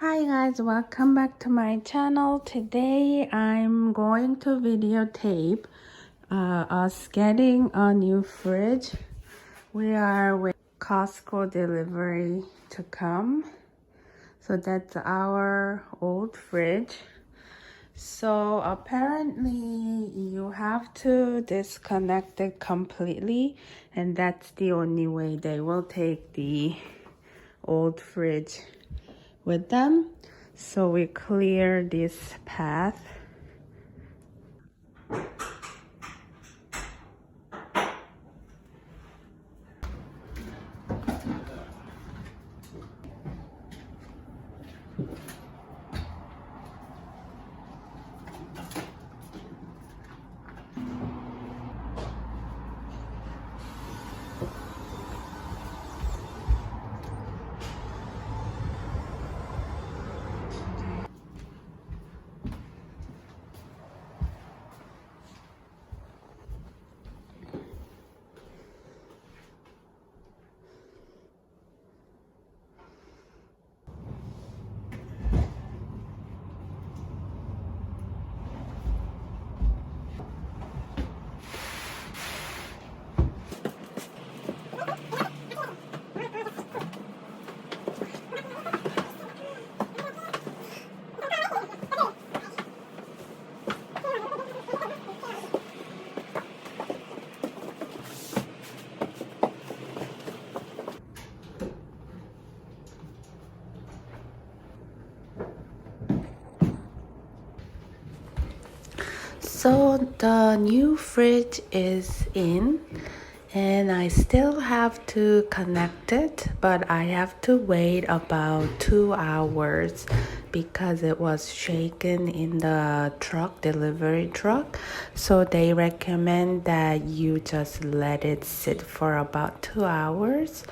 Hi guys, welcome back to my channel. Today I'm going to videotape us getting a new fridge. We are with Costco delivery to come. So that's our old fridge. So apparently you have to disconnect it completely, and that's the only way they will take the old fridge with them. So we clear this path. So the new fridge is in, and I still have to connect it, but I have to wait about 2 hours because it was shaken in the delivery truck. So they recommend that you just let it sit for about 2 hours.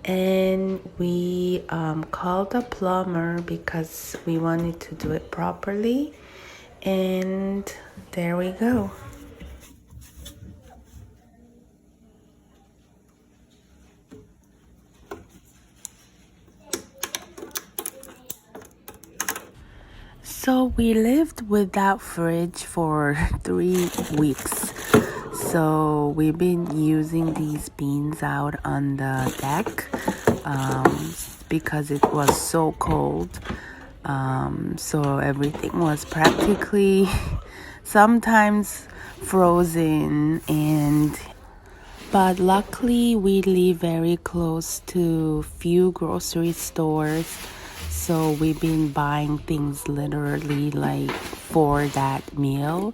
And we called a plumber because we wanted to do it properly. And there we go. So we lived without fridge for 3 weeks. So we've been using these beans out on the deck because it was so cold. So everything was practically sometimes frozen, but luckily we live very close to few grocery stores, so we've been buying things literally like for that meal.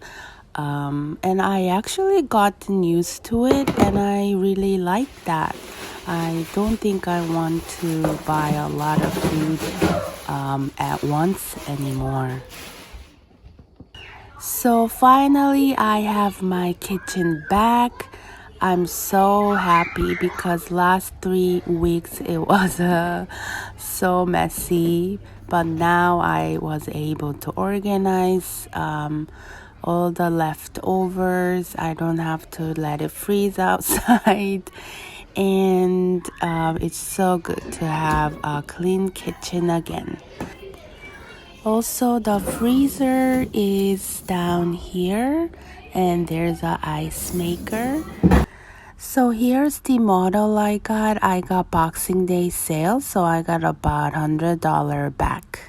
And I actually gotten used to it, and I really like that. I don't think I want to buy a lot of food at once anymore. So finally, I have my kitchen back. I'm so happy because last 3 weeks it was so messy, but now I was able to organize all the leftovers. I don't have to let it freeze outside. And it's so good to have a clean kitchen again. Also, the freezer is down here, and there's an ice maker. So here's the model I got. I got Boxing Day sale, so I got about $100 back.